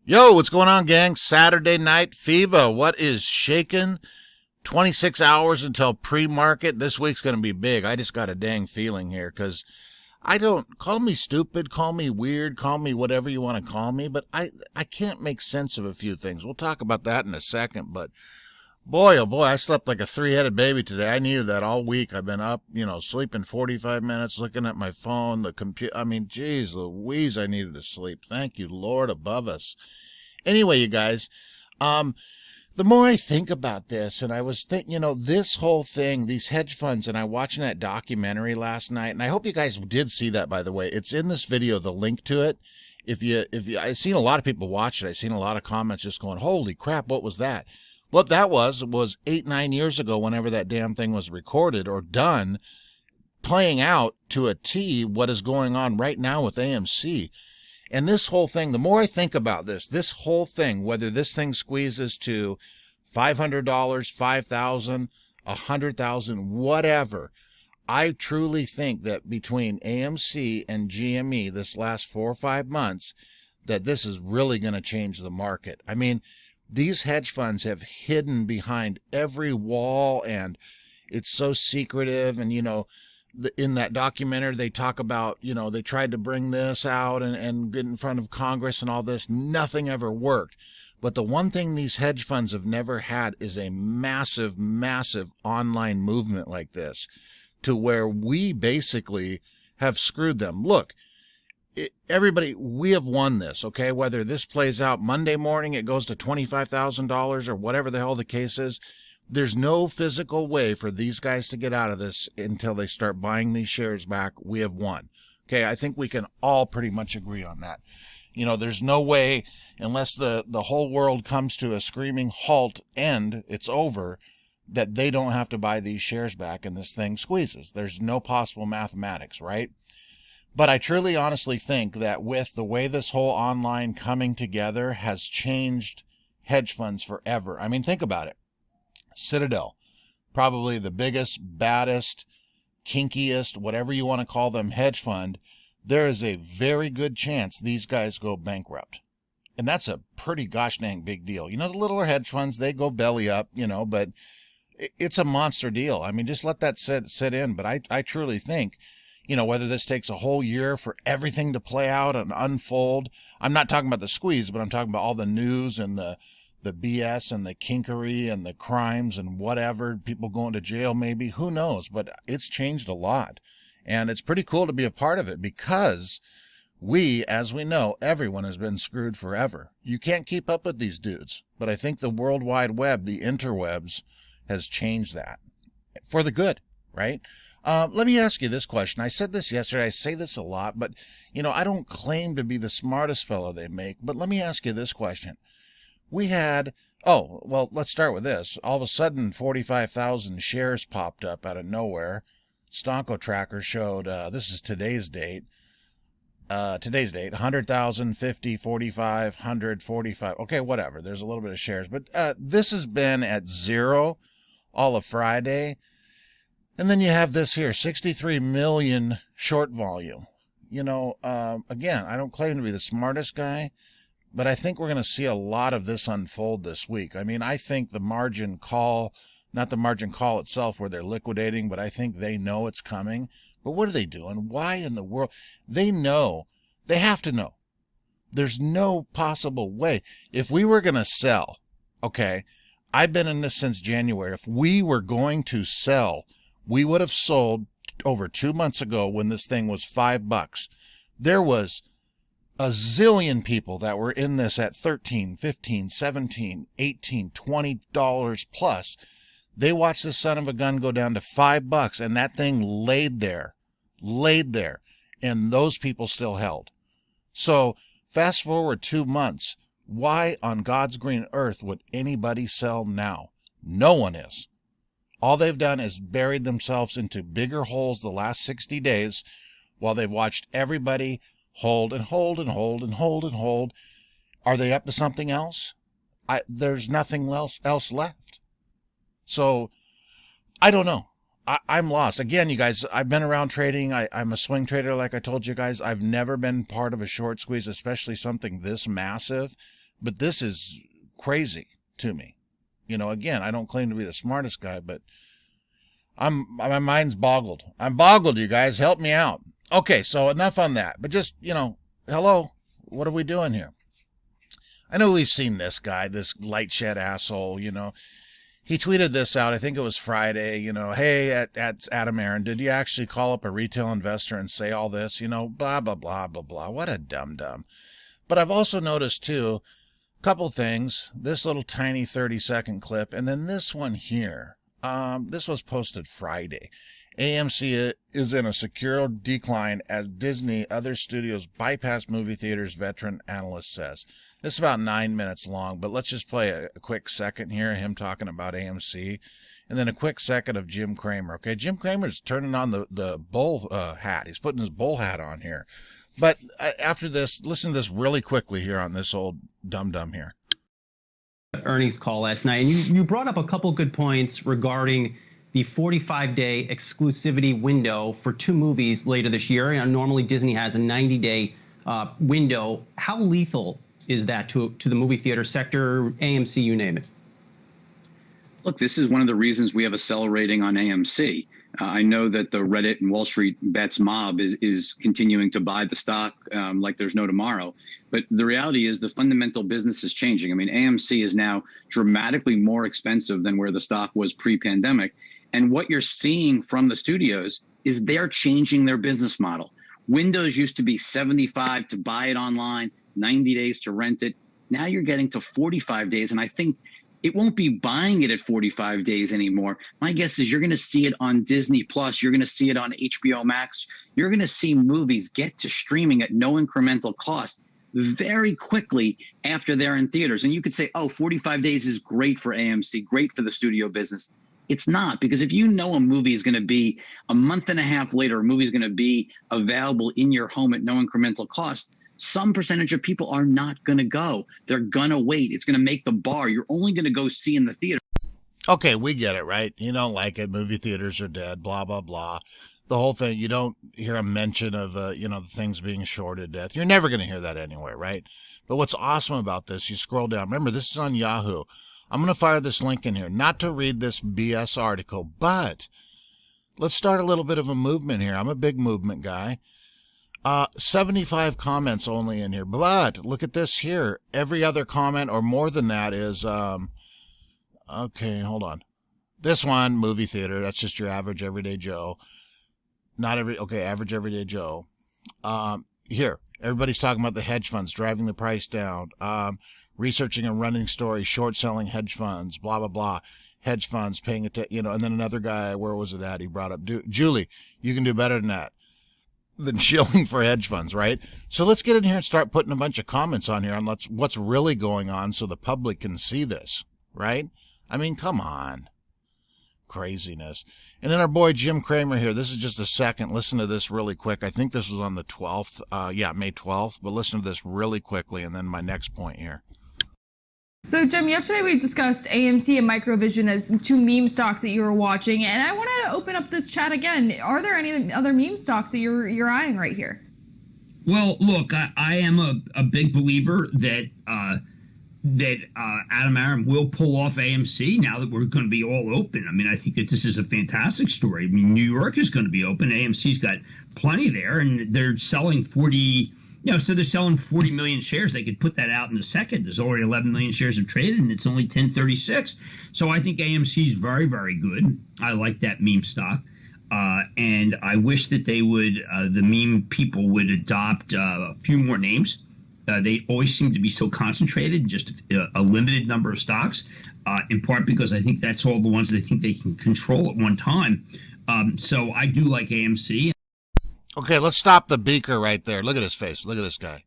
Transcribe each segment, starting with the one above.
Yo, what's going on, gang? Saturday night fever. What is shaking? 26 hours until pre-market. This week's going to be big. I just got a dang feeling here because I don't, call me stupid, call me weird, call me whatever you want to call me, but I can't make sense of a few things. We'll talk about that in a second, but boy, oh boy, I slept like a three-headed baby today. I needed that all week. I've been up, sleeping 45 minutes, looking at my phone, the computer. I mean, geez Louise, I needed to sleep. Thank you, Lord above us. Anyway, you guys, the more I think about this, and I was thinking, this whole thing, these hedge funds, and I watching that documentary last night, and I hope you guys did see that, by the way. It's in this video, the link to it. I've seen a lot of people watch it. I've seen a lot of comments just going, holy crap, what was that? What that was 8-9 years ago, whenever that damn thing was recorded or done, playing out to a T what is going on right now with AMC. And this whole thing, the more I think about this whole thing, whether this thing squeezes to $500, $5,000, $100,000, whatever, I truly think that between AMC and GME this last 4 or 5 months, that this is really going to change the market. I mean, these hedge funds have hidden behind every wall, and it's so secretive. And, in that documentary, they talk about, they tried to bring this out and get in front of Congress and all this. Nothing ever worked. But the one thing these hedge funds have never had is a massive, massive online movement like this, to where we basically have screwed them. Look, everybody, we have won this, okay? Whether this plays out Monday morning, it goes to $25,000 or whatever the hell the case is, there's no physical way for these guys to get out of this until they start buying these shares back. We have won. Okay, I think we can all pretty much agree on that. There's no way, unless the whole world comes to a screaming halt, it's over, that they don't have to buy these shares back and this thing squeezes. There's no possible mathematics, right? But I truly honestly think that with the way this whole online coming together has changed hedge funds forever. I mean, think about it. Citadel, probably the biggest, baddest, kinkiest, whatever you want to call them, hedge fund. There is a very good chance these guys go bankrupt. And that's a pretty gosh dang big deal. The littler hedge funds, they go belly up, but it's a monster deal. I mean, just let that sit in. But I truly think, whether this takes a whole year for everything to play out and unfold. I'm not talking about the squeeze, but I'm talking about all the news and the BS and the kinkery and the crimes and whatever, people going to jail maybe, who knows, but it's changed a lot. And it's pretty cool to be a part of it because as we know, everyone has been screwed forever. You can't keep up with these dudes, but I think the World Wide Web, the interwebs, has changed that for the good, right? Let me ask you this question. I said this yesterday. I say this a lot, but, I don't claim to be the smartest fellow they make, but let me ask you this question. We had, let's start with this. All of a sudden, 45,000 shares popped up out of nowhere. Stonko Tracker showed, this is today's date, 100,000, 50, 45, 100, 45. Okay, whatever. There's a little bit of shares. But this has been at zero all of Friday. And then you have this here, 63 million short volume. Again, I don't claim to be the smartest guy, but I think we're going to see a lot of this unfold this week. I mean, I think the margin call, not the margin call itself where they're liquidating, but I think they know it's coming. But what are they doing? Why in the world? They know. They have to know. There's no possible way. If we were going to sell, okay, I've been in this since January. If we were going to sell, we would have sold over 2 months ago when this thing was $5. There was a zillion people that were in this at $13, $15, $17, $18, $20 plus. They watched the son of a gun go down to $5, and that thing laid there, and those people still held. So fast forward 2 months. Why on God's green earth would anybody sell now? No one is. All they've done is buried themselves into bigger holes the last 60 days while they've watched everybody hold and hold and hold and hold and hold. Are they up to something else? There's nothing else left. So I don't know. I'm lost. Again, you guys, I've been around trading. I'm a swing trader, like I told you guys. I've never been part of a short squeeze, especially something this massive. But this is crazy to me. You know, again, I don't claim to be the smartest guy, but my mind's boggled. I'm boggled, you guys. Help me out. Okay, so enough on that. But just, you know, hello, what are we doing here? I know we've seen this guy, this light shed asshole, you know. He tweeted this out, I think it was Friday, you know, hey, at Adam Aaron, did you actually call up a retail investor and say all this? You know, blah, blah, blah, blah, blah. What a dum-dum. But I've also noticed, too, a couple things. This little tiny 30-second clip, and then this one here. This was posted Friday. AMC is in a secure decline as Disney, other studios bypass movie theaters, veteran analyst says. This is about 9 minutes long, but let's just play a quick second here, him talking about AMC, and then a quick second of Jim Cramer. Okay, Jim Cramer's turning on the bull hat. He's putting his bull hat on here. But after this, listen to this really quickly here on this old dum-dum here. Earnings call last night, and you brought up a couple good points regarding the 45-day exclusivity window for 2 movies later this year. And normally Disney has a 90-day window. How lethal is that to the movie theater sector, AMC, you name it? Look, this is one of the reasons we have a sell rating on AMC. I know that the Reddit and Wall Street bets mob is continuing to buy the stock like there's no tomorrow. But the reality is the fundamental business is changing. I mean, AMC is now dramatically more expensive than where the stock was pre-pandemic. And what you're seeing from the studios is they're changing their business model. Windows used to be 75 to buy it online, 90 days to rent it. Now you're getting to 45 days. And I think it won't be buying it at 45 days anymore. My guess is you're going to see it on Disney Plus. You're going to see it on HBO Max. You're going to see movies get to streaming at no incremental cost very quickly after they're in theaters. And you could say, oh, 45 days is great for AMC, great for the studio business. It's not, because if you know a movie is going to be a month and a half later, a movie is going to be available in your home at no incremental cost, some percentage of people are not going to go. They're going to wait. It's going to make the bar. You're only going to go see in the theater. Okay, we get it, right? You don't like it. Movie theaters are dead, blah, blah, blah. The whole thing, you don't hear a mention of, the things being short to death. You're never going to hear that anywhere, right? But what's awesome about this, you scroll down. Remember, this is on Yahoo. I'm going to fire this link in here, not to read this BS article, but let's start a little bit of a movement here. I'm a big movement guy. 75 comments only in here, but look at this here. Every other comment or more than that is, okay, hold on. This one, movie theater, that's just your average everyday Joe. Average everyday Joe. Here, everybody's talking about the hedge funds driving the price down. Researching and running stories, short selling hedge funds, blah, blah, blah. Hedge funds paying attention, and then another guy, where was it at? He brought up, Julie, you can do better than that. Than shilling for hedge funds, right? So let's get in here and start putting a bunch of comments on here on what's really going on so the public can see this, right? I mean, come on. Craziness. And then our boy Jim Cramer here. This is just a second. Listen to this really quick. I think this was on the 12th. May 12th. But listen to this really quickly, and then my next point here. So, Jim, yesterday we discussed AMC and Microvision as 2 meme stocks that you were watching, and I want to open up this chat again. Are there any other meme stocks that you're eyeing right here? Well, look, I am a big believer that Adam Aaron will pull off AMC now that we're going to be all open. I mean, I think that this is a fantastic story. I mean, New York is going to be open. AMC's got plenty there, and they're selling 40. So they're selling 40 million shares. They could put that out in a second. There's already 11 million shares have traded, and it's only 1036. So I think AMC is very, very good. I like that meme stock. And I wish that they would, the meme people would adopt a few more names. They always seem to be so concentrated in just a limited number of stocks, in part because I think that's all the ones they think they can control at one time. So I do like AMC. Okay, let's stop the beaker right there. Look at his face. Look at this guy.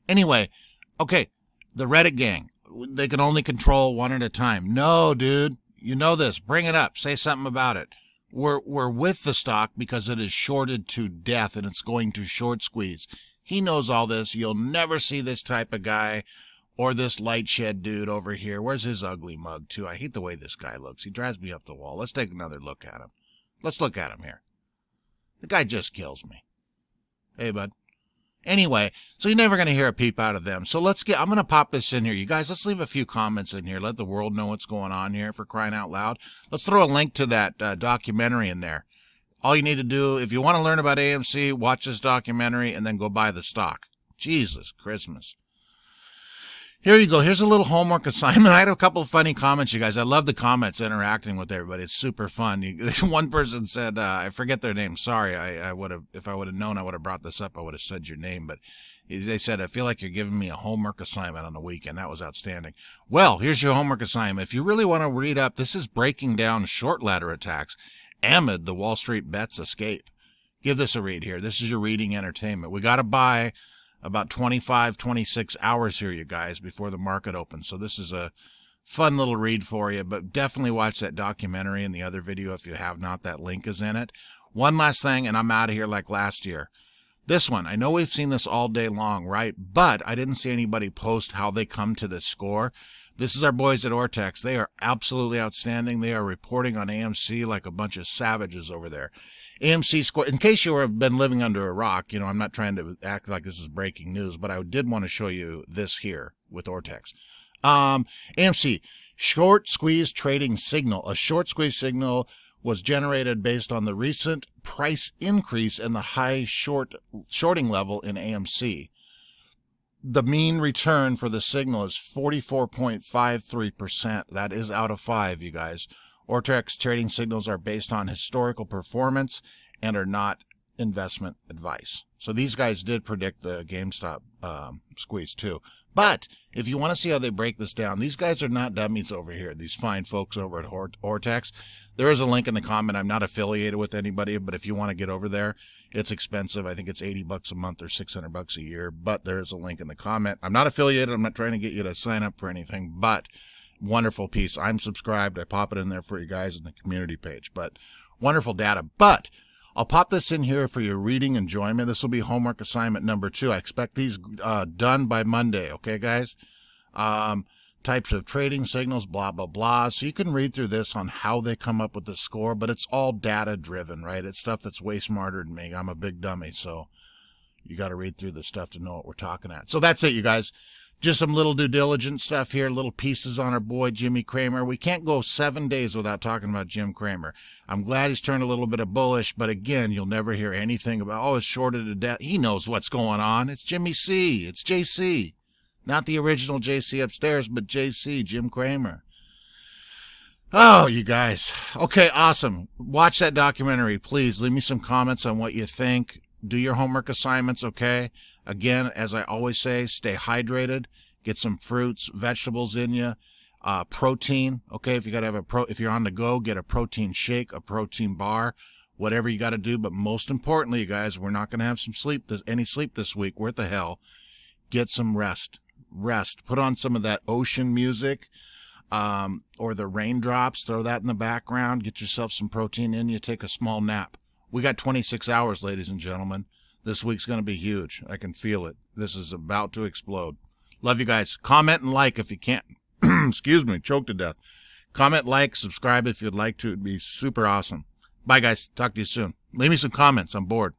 Anyway, okay, the Reddit gang, they can only control one at a time. No, dude, you know this. Bring it up. Say something about it. We're with the stock because it is shorted to death and it's going to short squeeze. He knows all this. You'll never see this type of guy or this light shed dude over here. Where's his ugly mug, too? I hate the way this guy looks. He drives me up the wall. Let's take another look at him. Let's look at him here. The guy just kills me. Hey, bud. Anyway, so you're never going to hear a peep out of them. So I'm going to pop this in here. You guys, let's leave a few comments in here. Let the world know what's going on here, for crying out loud. Let's throw a link to that documentary in there. All you need to do, if you want to learn about AMC, watch this documentary and then go buy the stock. Jesus Christmas. Here you go. Here's a little homework assignment. I had a couple of funny comments, you guys. I love the comments, interacting with everybody. It's super fun. One person said, I forget their name. Sorry. I would have, if I would have known, I would have brought this up. I would have said your name, but they said, I feel like you're giving me a homework assignment on the weekend. That was outstanding. Well, here's your homework assignment. If you really want to read up, this is breaking down short ladder attacks amid the Wall Street bets escape. Give this a read here. This is your reading entertainment. We got to buy about 25, 26 hours here, you guys, before the market opens. So this is a fun little read for you, but definitely watch that documentary and the other video if you have not. That link is in it. One last thing, and I'm out of here like last year. This one, I know we've seen this all day long, right? But I didn't see anybody post how they come to this score. This is our boys at ORTEX. They are absolutely outstanding. They are reporting on AMC like a bunch of savages over there. AMC score, in case you have been living under a rock, I'm not trying to act like this is breaking news, but I did want to show you this here with ORTEX. AMC, short squeeze trading signal. A short squeeze signal was generated based on the recent price increase in the high shorting level in AMC. The mean return for the signal is 44.53%. That is out of 5, you guys. ORTEX trading signals are based on historical performance and are not investment advice. So these guys did predict the GameStop squeeze too. But if you want to see how they break this down, these guys are not dummies over here, these fine folks over at ORTEX. There is a link in the comment. I'm not affiliated with anybody, but if you want to get over there, it's expensive. I think it's $80 a month or $600 a year, but there is a link in the comment. I'm not affiliated. I'm not trying to get you to sign up for anything, but wonderful piece. I'm subscribed. I pop it in there for you guys in the community page, but wonderful data. But I'll pop this in here for your reading enjoyment. This will be homework assignment number 2. I expect these done by Monday. Okay, guys? Types of trading signals, blah, blah, blah. So you can read through this on how they come up with the score, but it's all data driven, right? It's stuff that's way smarter than me. I'm a big dummy, so you got to read through the stuff to know what we're talking at. So that's it, you guys. Just some little due diligence stuff here, little pieces on our boy Jimmy Cramer. We can't go 7 days without talking about Jim Cramer. I'm glad he's turned a little bit of bullish, but again, you'll never hear anything about, oh, it's shorted to death. He knows what's going on. It's Jimmy C. It's JC. Not the original JC upstairs, but JC, Jim Cramer. Oh, you guys. Okay, awesome. Watch that documentary, please. Leave me some comments on what you think. Do your homework assignments, okay? Again, as I always say, stay hydrated. Get some fruits, vegetables in you. Protein, okay? If you gotta have if you're on the go, get a protein shake, a protein bar, whatever you got to do. But most importantly, you guys, we're not gonna have any sleep this week. What the hell? Get some rest. Put on some of that ocean music, or the raindrops. Throw that in the background. Get yourself some protein in you. Take a small nap. We got 26 hours, ladies and gentlemen. This week's going to be huge. I can feel it. This is about to explode. Love you guys. Comment and like if you can't. Excuse me, choked to death. Comment, like, subscribe if you'd like to. It'd be super awesome. Bye, guys. Talk to you soon. Leave me some comments. I'm bored.